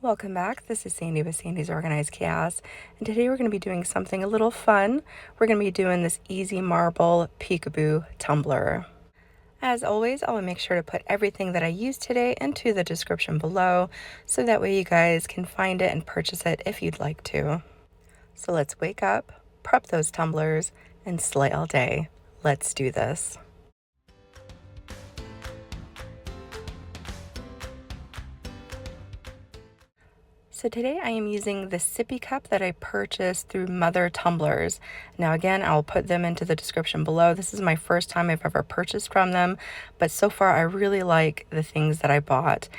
Welcome back. This is Sandy with Sandy's Organized Chaos, and today we're going to be doing something a little fun. We're going to be doing this Easy Marble Peekaboo Tumbler. As always, I'll make sure to put everything that I used today into the description below, so that way you guys can find it and purchase it if you'd like to. So let's wake up, prep those tumblers, and slay all day. Let's do this. So today I am using the sippy cup that I purchased through Mother Tumblers. Now again, I'll put them into the description below. This is my first time I've ever purchased from them, but so far I really like the things that I bought.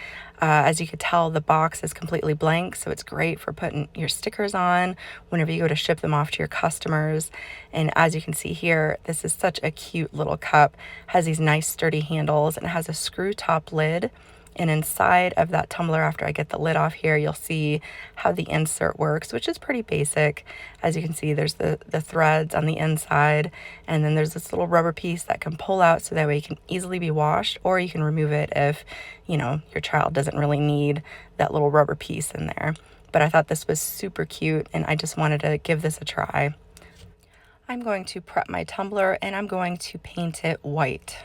As you could tell, the box is completely blank, so it's great for putting your stickers on whenever you go to ship them off to your customers. And as you can see here, this is such a cute little cup. It has these nice sturdy handles and it has a screw top lid. And inside of that tumbler, after I get the lid off here, you'll see how the insert works, which is pretty basic. As you can see, there's the threads on the inside, and then there's this little rubber piece that can pull out so that way it can easily be washed, or you can remove it if, you know, your child doesn't really need that little rubber piece in there. But I thought this was super cute, and I just wanted to give this a try. I'm going to prep my tumbler, and I'm going to paint it white.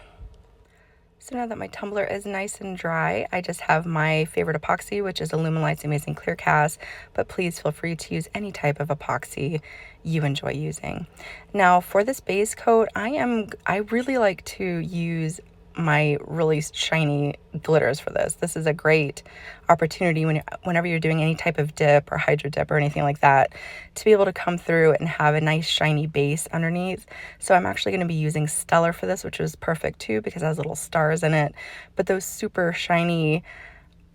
So now that my tumbler is nice and dry, I just have my favorite epoxy, which is Alumilite's Amazing Clear Cast, but please feel free to use any type of epoxy you enjoy using. Now for this base coat, I really like to use my really shiny glitters for this. This is a great opportunity whenever you're doing any type of dip or hydro dip or anything like that, to be able to come through and have a nice shiny base underneath. So I'm actually going to be using Stellar for this, which is perfect too because it has little stars in it. But those super shiny,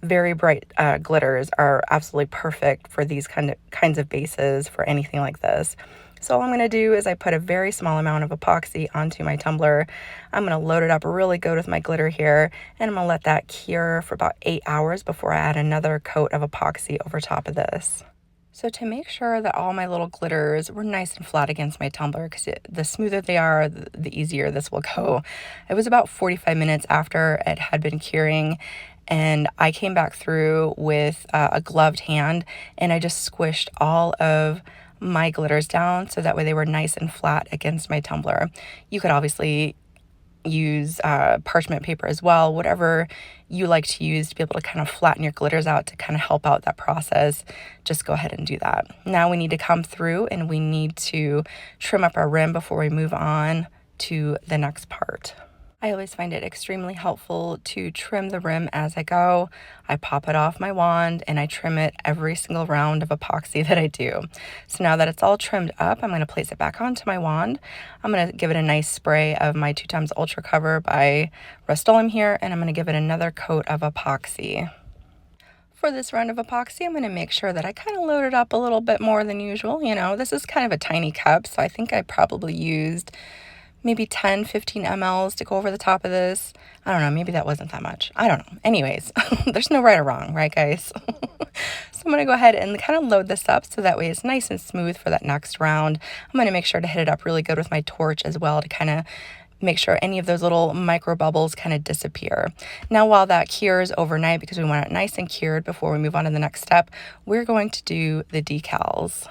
very bright glitters are absolutely perfect for these kinds of bases, for anything like this. So all I'm going to do is I put a very small amount of epoxy onto my tumbler. I'm going to load it up really good with my glitter here, and I'm going to let that cure for about 8 hours before I add another coat of epoxy over top of this. So to make sure that all my little glitters were nice and flat against my tumbler, because the smoother they are, the easier this will go. It was about 45 minutes after it had been curing, and I came back through with a gloved hand, and I just squished all of my glitters down so that way they were nice and flat against my tumbler. You could obviously use parchment paper as well, whatever you like to use to be able to kind of flatten your glitters out to kind of help out that process. Just go ahead and do that. Now we need to come through and we need to trim up our rim before we move on to the next part. I always find it extremely helpful to trim the rim as I go. I pop it off my wand and I trim it every single round of epoxy that I do. So now that it's all trimmed up, I'm going to place it back onto my wand. I'm going to give it a nice spray of my 2x Ultra Cover by Rust-Oleum here, and I'm going to give it another coat of epoxy. For this round of epoxy, I'm going to make sure that I kind of load it up a little bit more than usual. You know, this is kind of a tiny cup, so I think I probably used maybe 10-15 mLs to go over the top of this. I don't know, maybe that wasn't that much. I don't know. Anyways, there's no right or wrong, right guys? So I'm going to go ahead and kind of load this up so that way it's nice and smooth for that next round. I'm going to make sure to hit it up really good with my torch as well to kind of make sure any of those little micro bubbles kind of disappear. Now while that cures overnight, because we want it nice and cured before we move on to the next step, we're going to do the decals.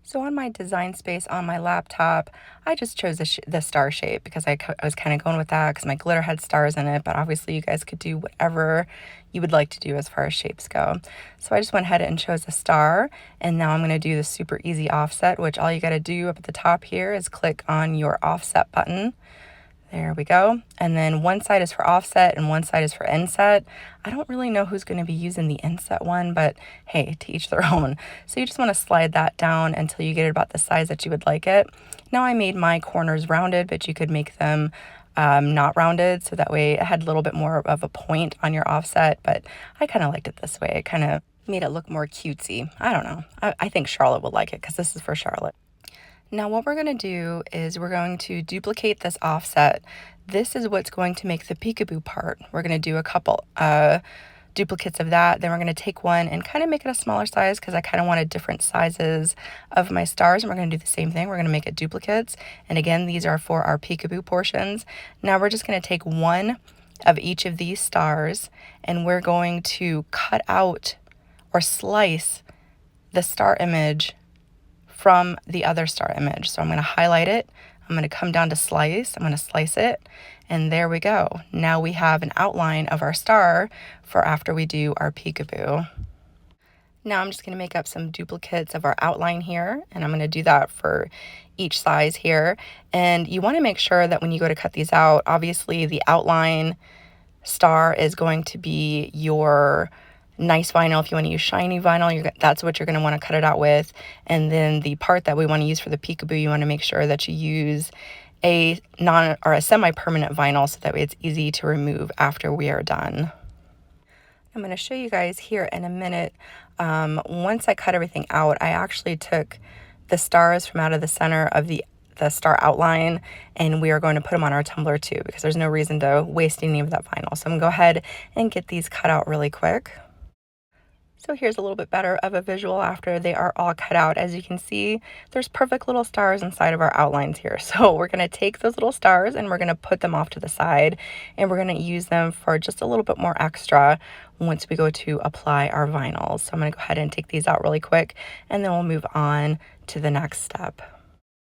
So on my design space on my laptop, I just chose the star shape because I was kind of going with that because my glitter had stars in it, but obviously you guys could do whatever you would like to do as far as shapes go. So I just went ahead and chose a star, and now I'm going to do the super easy offset, which all you got to do up at the top here is click on your offset button. There we go. And then one side is for offset and one side is for inset. I don't really know who's going to be using the inset one, but hey, to each their own. So you just want to slide that down until you get it about the size that you would like it. Now I made my corners rounded, but you could make them not rounded, so that way it had a little bit more of a point on your offset, but I kind of liked it this way. It kind of made it look more cutesy. I don't know. I think Charlotte would like it because this is for Charlotte. Now what we're going to do is we're going to duplicate this offset. This is what's going to make the peekaboo part. We're going to do a couple duplicates of that. Then we're going to take one and kind of make it a smaller size because I kind of wanted different sizes of my stars. And we're going to do the same thing. We're going to make it duplicates. And again, these are for our peekaboo portions. Now we're just going to take one of each of these stars and we're going to cut out or slice the star image from the other star image. So I'm going to highlight it. I'm going to come down to slice. I'm going to slice it. And there we go. Now we have an outline of our star for after we do our peekaboo. Now I'm just going to make up some duplicates of our outline here, and I'm going to do that for each size here. And you want to make sure that when you go to cut these out, obviously the outline star is going to be your nice vinyl. If you want to use shiny vinyl, that's what you're going to want to cut it out with. And then the part that we want to use for the peekaboo, you want to make sure that you use a semi-permanent vinyl so that way it's easy to remove after we are done. I'm going to show you guys here in a minute. Once I cut everything out, I actually took the stars from out of the center of the star outline, and we are going to put them on our tumbler too, because there's no reason to waste any of that vinyl. So I'm going to go ahead and get these cut out really quick. So here's a little bit better of a visual after they are all cut out. As you can see, there's perfect little stars inside of our outlines here. So we're going to take those little stars and we're going to put them off to the side, and we're going to use them for just a little bit more extra once we go to apply our vinyls. So I'm going to go ahead and take these out really quick, and then we'll move on to the next step.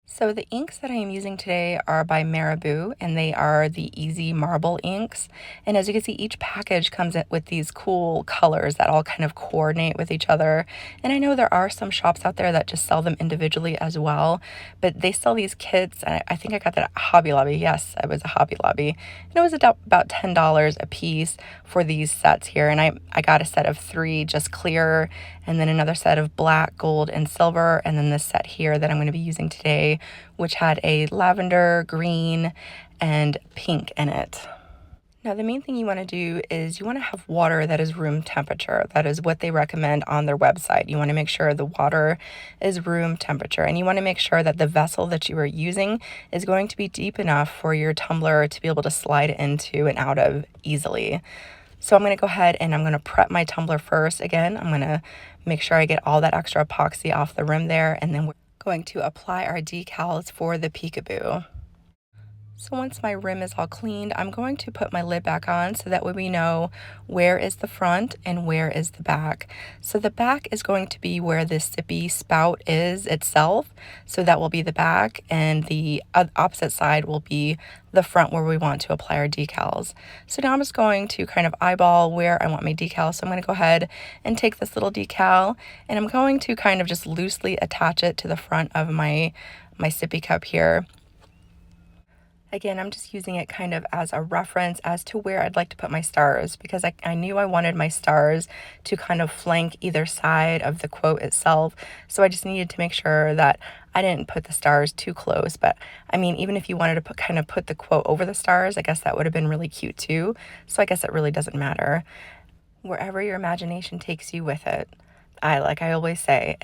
So the inks that I am using today are by Marabu, and they are the Easy Marble inks. And as you can see, each package comes with these cool colors that all kind of coordinate with each other. And I know there are some shops out there that just sell them individually as well, but they sell these kits. And I think I got that at Hobby Lobby. Yes, it was a Hobby Lobby. And it was about $10 a piece for these sets here. And I got a set of 3 just clear, and then another set of black, gold, and silver, and then this set here that I'm going to be using today, which had a lavender, green, and pink in it. Now, the main thing you want to do is you want to have water that is room temperature. That is what they recommend on their website. You want to make sure the water is room temperature, and you want to make sure that the vessel that you are using is going to be deep enough for your tumbler to be able to slide into and out of easily. So I'm going to go ahead and I'm going to prep my tumbler first. Again, I'm going to make sure I get all that extra epoxy off the rim there, and then we're going to apply our decals for the peekaboo. So once my rim is all cleaned, I'm going to put my lid back on so that way we know where is the front and where is the back. So the back is going to be where the sippy spout is itself. So that will be the back, and the opposite side will be the front where we want to apply our decals. So now I'm just going to kind of eyeball where I want my decal. So I'm going to go ahead and take this little decal, and I'm going to kind of just loosely attach it to the front of my sippy cup here. Again, I'm just using it kind of as a reference as to where I'd like to put my stars, because I knew I wanted my stars to kind of flank either side of the quote itself. So I just needed to make sure that I didn't put the stars too close. But I mean, even if you wanted to kind of put the quote over the stars, I guess that would have been really cute too. So I guess it really doesn't matter. Wherever your imagination takes you with it. Like I always say,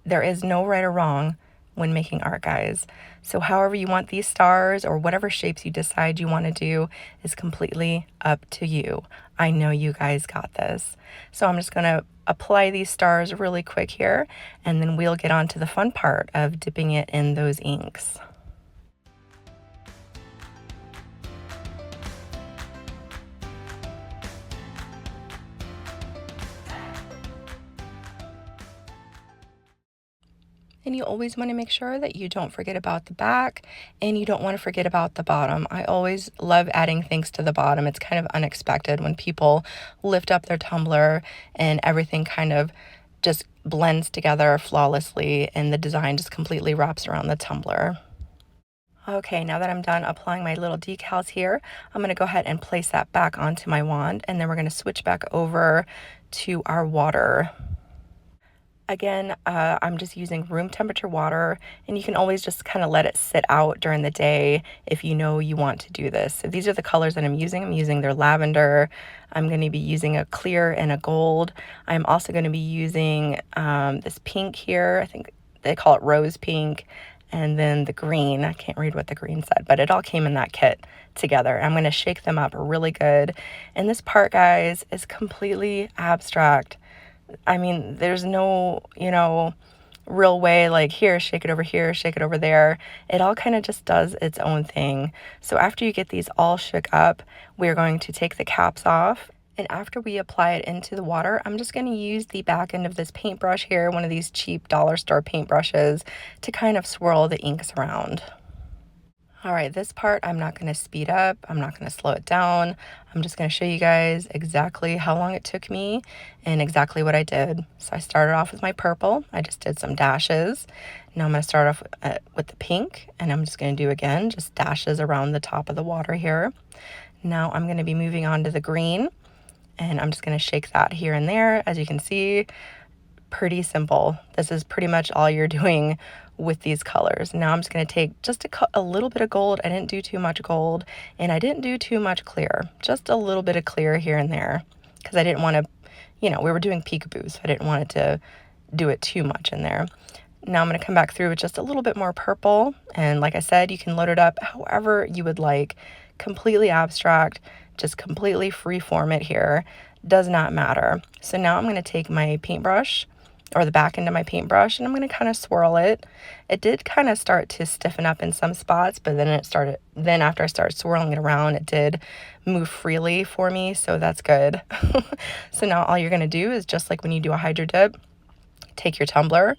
there is no right or wrong when making art, guys. So however you want these stars, or whatever shapes you decide you want to do, is completely up to you. I know you guys got this. So I'm just going to apply these stars really quick here, and then we'll get on to the fun part of dipping it in those inks. And you always want to make sure that you don't forget about the back, and you don't want to forget about the bottom. I always love adding things to the bottom. It's kind of unexpected when people lift up their tumbler and everything kind of just blends together flawlessly, and the design just completely wraps around the tumbler. Okay, now that I'm done applying my little decals here, I'm going to go ahead and place that back onto my wand, and then we're going to switch back over to our water. Again, I'm just using room temperature water, and you can always just kind of let it sit out during the day if you know you want to do this. So these are the colors that I'm using. I'm using their lavender. I'm going to be using a clear and a gold. I'm also going to be using this pink here. I think they call it rose pink. And then the green. I can't read what the green said, but it all came in that kit together. I'm going to shake them up really good. And this part, guys, is completely abstract. I mean, there's no, real way like here, shake it over there. It all kind of just does its own thing. So after you get these all shook up, we're going to take the caps off, And after we apply it into the water, I'm just going to use the back end of this paintbrush here, one of these cheap dollar store paintbrushes, to kind of swirl the inks around. All right, this part I'm not going to speed up. I'm not going to slow it down. I'm just going to show you guys exactly how long it took me and exactly what I did. So I started off with my purple. I just did some dashes. Now I'm going to start off with the pink, and I'm just going to do again just dashes around the top of the water here. Now I'm going to be moving on to the green, and I'm just going to shake that here and there. As you can see, pretty simple. This is pretty much all you're doing with these colors. Now I'm just going to take just a little bit of gold. I didn't do too much gold, and I didn't do too much clear. Just a little bit of clear here and there, because I didn't want to, we were doing peekaboo, so I didn't want it to do it too much in there. Now I'm going to come back through with just a little bit more purple, and like I said, you can load it up however you would like. Completely abstract, just completely free form it here. Does not matter. So now I'm going to take my paintbrush, or the back end of my paintbrush, and I'm going to kind of swirl it. It did kind of start to stiffen up in some spots, but then after I started swirling it around, it did move freely for me, so that's good. So now all you're going to do is, just like when you do a hydro dip, take your tumbler,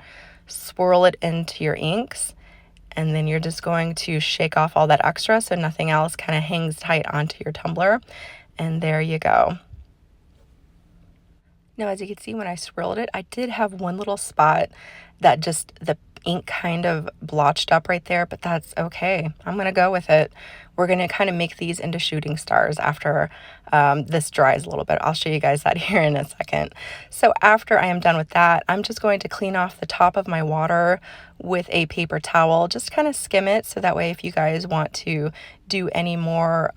swirl it into your inks, and then you're just going to shake off all that extra so nothing else kind of hangs tight onto your tumbler, and there you go. Now, as you can see, when I swirled it, I did have one little spot that just the ink kind of blotched up right there, but that's okay. I'm going to go with it. We're going to kind of make these into shooting stars after this dries a little bit. I'll show you guys that here in a second. So after I am done with that, I'm just going to clean off the top of my water with a paper towel. Just kind of skim it, so that way if you guys want to do any more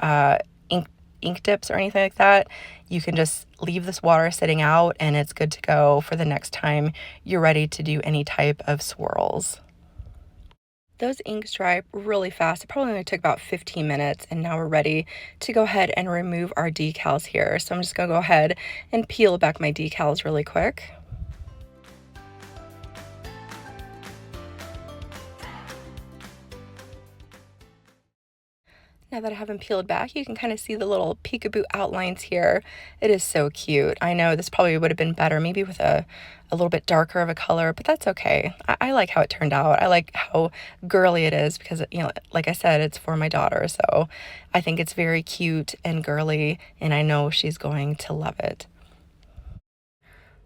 ink dips or anything like that, you can just leave this water sitting out and it's good to go for the next time you're ready to do any type of swirls. Those inks dry really fast. It probably only took about 15 minutes, and now we're ready to go ahead and remove our decals here. So I'm just going to go ahead and peel back my decals really quick. Now that I have them peeled back, you can kind of see the little peekaboo outlines here. It is so cute. I know this probably would have been better, maybe with a little bit darker of a color, but that's okay. I like how it turned out. I like how girly it is because, like I said, it's for my daughter. So I think it's very cute and girly, and I know she's going to love it.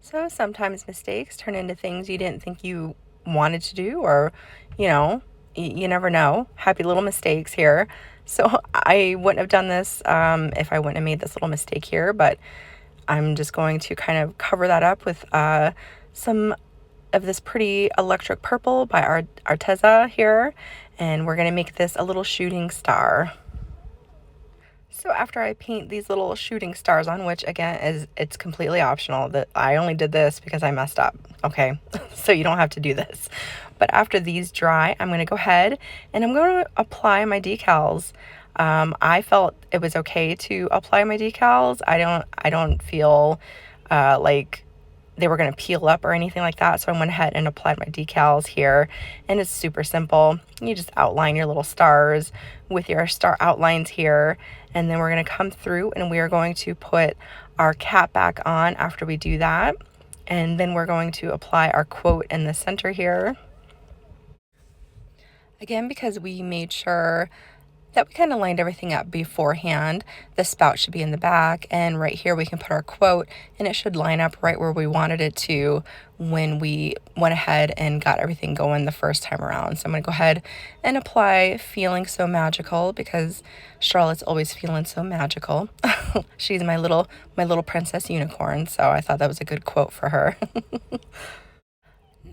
So sometimes mistakes turn into things you didn't think you wanted to do, or, you never know. Happy little mistakes here. So I wouldn't have done this if I wouldn't have made this little mistake here, but I'm just going to kind of cover that up with some of this pretty electric purple by Arteza here, and we're going to make this a little shooting star. So after I paint these little shooting stars on, which again it's completely optional, that I only did this because I messed up, okay? So you don't have to do this. But after these dry, I'm going to go ahead and I'm going to apply my decals. I felt it was okay to apply my decals. I don't feel like they were going to peel up or anything like that. So I went ahead and applied my decals here, and it's super simple. You just outline your little stars with your star outlines here, and then we're going to come through and we are going to put our cap back on after we do that, and then we're going to apply our quote in the center here. Again, because we made sure that we kind of lined everything up beforehand, the spout should be in the back, and right here we can put our quote, and it should line up right where we wanted it to when we went ahead and got everything going the first time around. So I'm going to go ahead and apply Feeling So Magical, because Charlotte's always feeling so magical. She's my little princess unicorn, so I thought that was a good quote for her.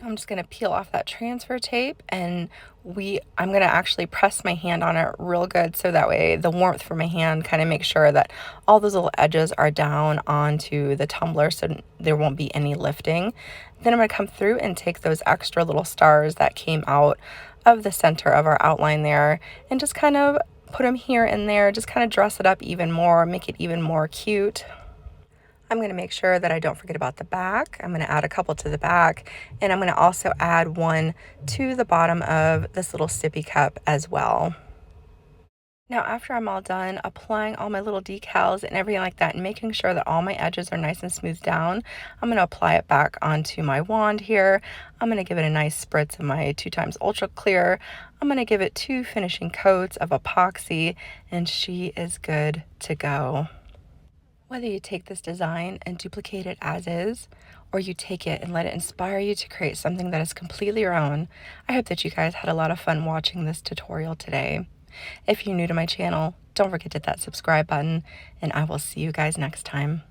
I'm just going to peel off that transfer tape, and I'm going to actually press my hand on it real good, so that way the warmth from my hand kind of makes sure that all those little edges are down onto the tumbler, so there won't be any lifting. Then I'm going to come through and take those extra little stars that came out of the center of our outline there, and just kind of put them here and there, just kind of dress it up even more, make it even more cute. I'm going to make sure that I don't forget about the back. I'm going to add a couple to the back, and I'm going to also add one to the bottom of this little sippy cup as well. Now, after I'm all done applying all my little decals and everything like that and making sure that all my edges are nice and smoothed down, I'm going to apply it back onto my wand here. I'm going to give it a nice spritz of my 2x Ultra Clear. I'm going to give it 2 finishing coats of epoxy, and she is good to go. Whether you take this design and duplicate it as is, or you take it and let it inspire you to create something that is completely your own, I hope that you guys had a lot of fun watching this tutorial today. If you're new to my channel, don't forget to hit that subscribe button, and I will see you guys next time.